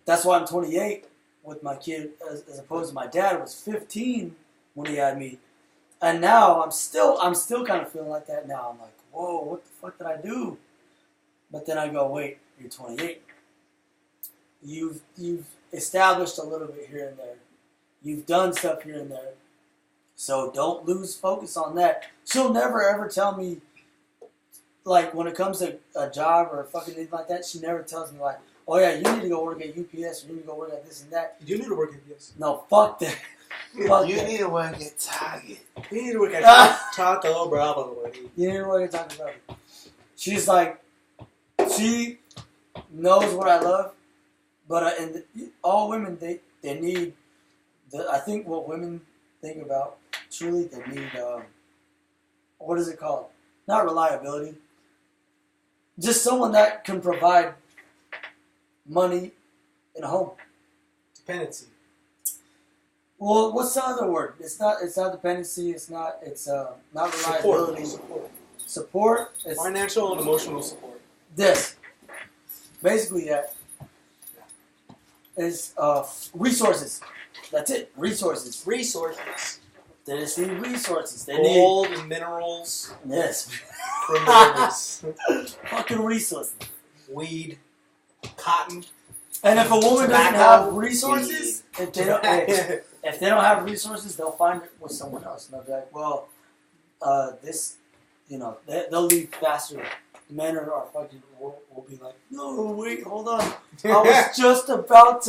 That's why I'm 28 with my kid, as opposed to my dad was 15 when he had me, and now I'm still kind of feeling like that now. I'm like, whoa, what the fuck did I do? But then I go, wait, you're 28. You've established a little bit here and there. You've done stuff here and there. So don't lose focus on that. She'll never ever tell me, like when it comes to a job or fucking anything like that, she never tells me like, oh yeah, you need to go work at UPS or you need to go work at this and that. You do need to work at UPS. No, fuck that. Fuck You that. need to work at Target. You need to work at Taco Bravo. You need to work at Taco Bell. She's like, she knows what I love, but all women they need. I think what women think about truly they need. What is it called? Not reliability. Just someone that can provide money in a home. Dependency. Well, what's the other word? It's not dependency. It's not reliability. Support. It's Financial and emotional support. this. Basically, that is resources. That's it. Resources. Resources. They just need resources. They need Gold and minerals. yes. Primitives. Fucking resources. Weed. Cotton. And if a woman doesn't Tobacco. have resources, if they don't have resources, they'll find it with someone else. And they'll be like, well, they'll leave faster. Men are fucking will be like, no, wait, hold on. I was just about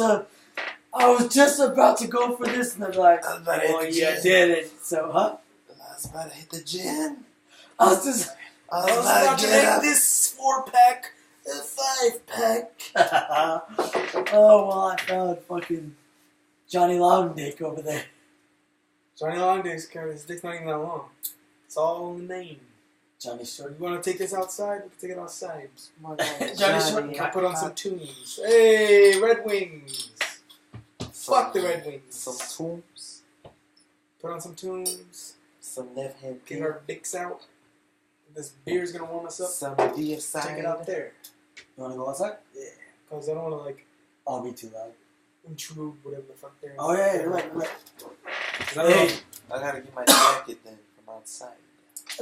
to go for this, and they're like, I was about to hit oh, the yeah, gym. did it. So, huh? I was about to hit the gym. I was just, I was about to make get up. this 4-pack a 5-pack. Oh, well, I found fucking Johnny Long Dick over there. Johnny Long Dick's his dick's not even that long. It's all in the name. Johnny Short. You want to take this outside? We can take it outside. Come on, guys. Johnny Short. Can I put on some tunes? Hey, Red Wings. Fuck the Red Wings. Some tunes. Put on some tunes. Some left hand Get our dicks out. This beer's gonna warm us up. Some deer side. Check it out there. You want to go outside? Yeah. Because I don't want to like I'll be too loud. intrude whatever the fuck there is. Oh, yeah, you're right. 'Cause I don't know. I gotta get my jacket then from outside.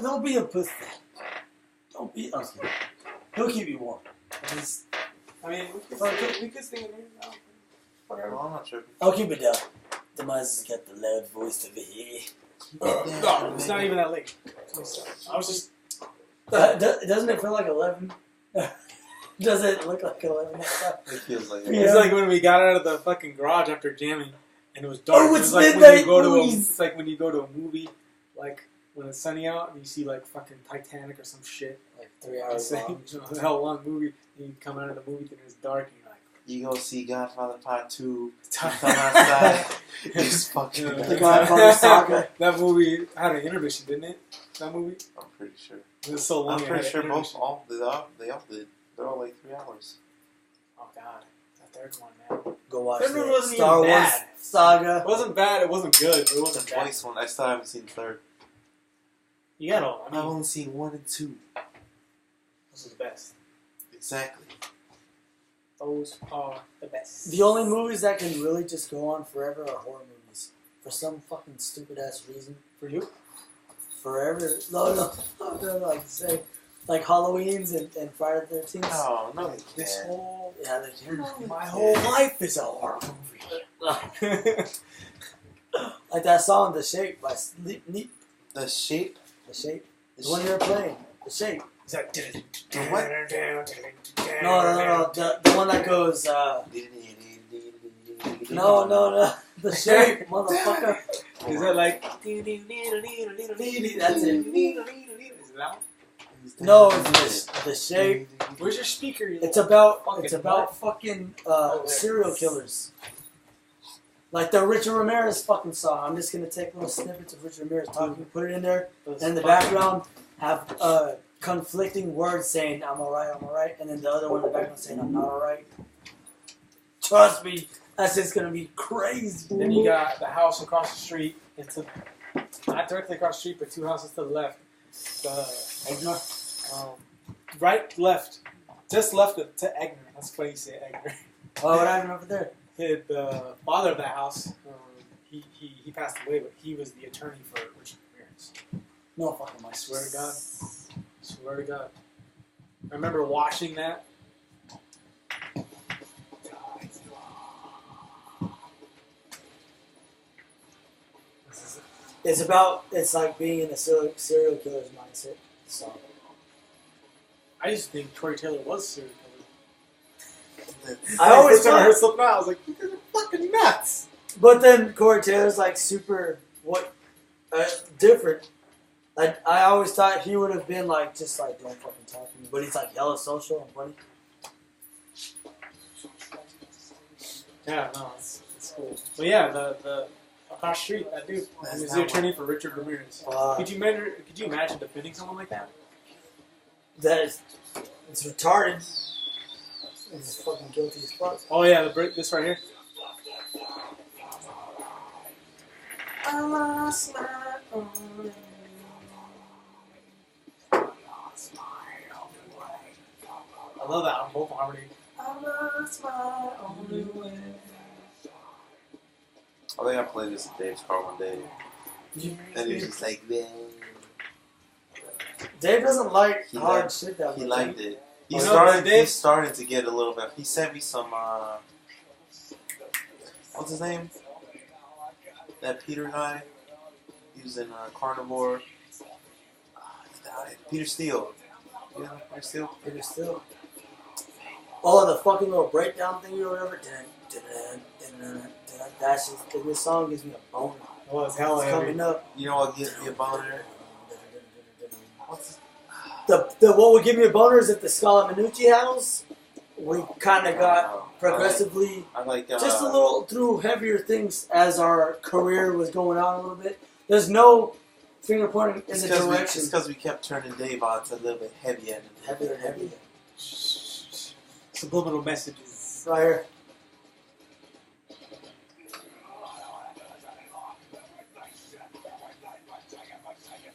Don't be a pussy. Don't be. I'm kidding. He'll keep you warm. He's, I mean, we could sing it now. Whatever. Well, I'm not tripping. I'll keep it down. Demise has got the loud voice over here. No, it's not even that late. I was just. Doesn't it feel like 11? Does it look like 11? It feels like Yeah. It's like when we got out of the fucking garage after jamming, and it was dark. Oh, It it's was like when midnight you go to movies. it's like when you go to a movie, like when it's sunny out, and you see like fucking Titanic or some shit. Like 3 I hours say, long. a hell long movie. And you come out of the movie theater, it's dark, and you're like, you go see Godfather Part 2. You time. come outside. It's fucking. Yeah. The Godfather Saga. That movie had an intermission, didn't it? That movie. I'm pretty sure. It was so long. I'm it had pretty an sure intermission. they all did. They're all like 3 hours. Oh god, that third one, man. Go watch Third one the wasn't Star even Wars bad. Saga. It wasn't bad. It wasn't good. It The wasn't bad. twice one. I still haven't seen the third. You gotta. I I've mean, only seen 1 and 2. this is the best. Exactly. Those are the best. The only movies that can really just go on forever are horror movies. For some fucking stupid ass reason. For you? Forever. No, like say. Like Halloween's and Friday the 13th. No, no, This can't. whole Yeah, they can. my whole life is a horror movie. Like that song, The Shape by Sleep Neat. The shape. The Shape. The The one you were playing. The Shape. Is that The what? No. The one that goes, no. The Shape, motherfucker. Is that like? That's it. Is that? No, it's The Shape. Where's your speaker? You It's little about fucking fucking there. serial killers. Like the Richard Ramirez fucking song. I'm just gonna take little snippets of Richard Ramirez talking, put it in there, Those and in the fucking- background have conflicting words saying I'm alright, and then the other one in the background saying I'm not alright. Trust me, that's just gonna be crazy. Then you got the house across the street. It's not directly across the street, but 2 houses to the left. Right, left, just left it to Egner. That's funny you say Egner. Oh, what happened over there? The father of that house, he passed away, but he was the attorney for Richard Ramirez. No fucking my Swear to God. Swear to God. I remember watching that. It's like being in a serial killer's mindset. So I just think Corey Taylor was serial killer. I always First time I heard thought, Slipknot, I was like, you guys are fucking nuts. but then Corey Taylor's like super different. Like I always thought he would have been like just like don't fucking talk to me, but he's like hella social and funny. Yeah, no, it's cool. But yeah, the across the street, that dude, he was the attorney for Richard Ramirez. Could you imagine defending someone like that? That is, it's retarded. It's fucking guilty as fuck. Oh yeah, this right here. I lost my only. I love that on vocal harmony. I lost my only way. I think I played this at Dave's car one day, and he was just like, man. Dave doesn't like He hard liked- shit that He much. liked it. He Oh, started. Dave? He's starting to get a little bit. He sent me some. What's his name? That Peter guy. He was in Carnivore. He died. Peter Steele. You know Peter Steele? Peter still. Oh, the fucking little breakdown thing or whatever. That's just, this song gives me a boner. Oh, it's hella It's heavy. coming up. You know what gives me a boner? What's The what would give me a boner is if the Scala Minucci house, we kind of got progressively I like just a little through heavier things as our career was going on a little bit. There's no finger pointing in the direction. It's because we kept turning Dave on to a little bit heavier. Heavier and heavier. Subliminal messages. Right here.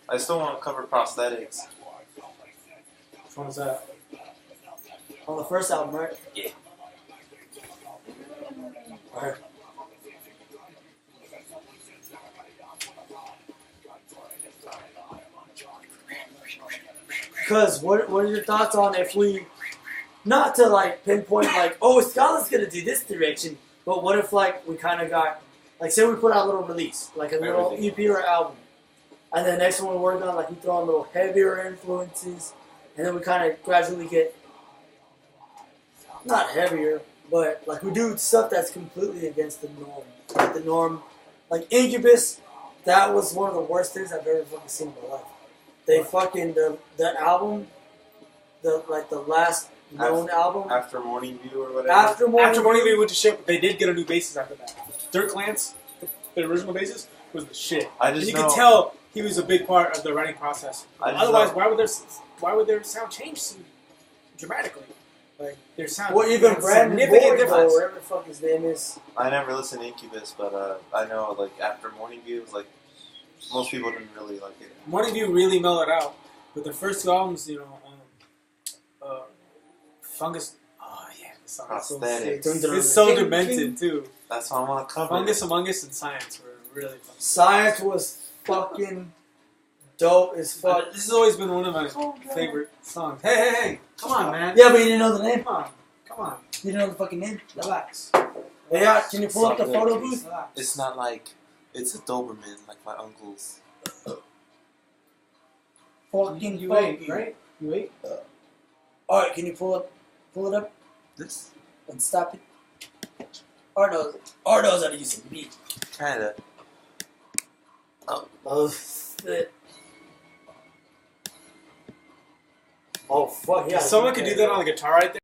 I still want to cover prosthetics. Which one is that? On the first album, right? Yeah. Right. Because what are your thoughts on if we, not to like pinpoint like, oh, Scala's gonna do this direction, but what if like we kind of got, like say we put out a little release, like a little EP or album, and then the next one we work on, like we throw on a little heavier influences, and then we kind of gradually get, not heavier, but like we do stuff that's completely against the norm. Like the norm, like Incubus, that was one of the worst things I've ever fucking seen in my life. They fucking the album, the last known album After Morning View or whatever. after Morning View went to shit, but they did get a new bassist after that. Dirk Lance, the original bassist, was the shit. I And just you know. could tell he was a big part of the writing process. I just Otherwise, know- why would their sound change so dramatically? Like their sound. Well, even had Brandon significant Boyd, difference. whatever the fuck his name is. I never listened to Incubus, but I know like after Morning View, it was like most people didn't really like it. Morning View really mellowed out, but the first two albums, Fungus. Oh yeah, the song is so sick. Prosthetics. It's so demented too. That's how I want to cover Fungus it. Among Us and Science were really fun. Science was fucking dope as fuck. This has always been one of my favorite songs. Hey! Come on, man. Yeah, but you didn't know the name. Come on. You didn't know the fucking name. Relax. Yeah, can you pull up the photo booth? It's not like it's a Doberman like my uncle's. Fucking You fuck ate, you. right? You ate? All right, can you pull it up This and stop it? Or knows how to use a beat. kinda. Oh shit. Oh fuck yeah. If someone could do that on the guitar right there.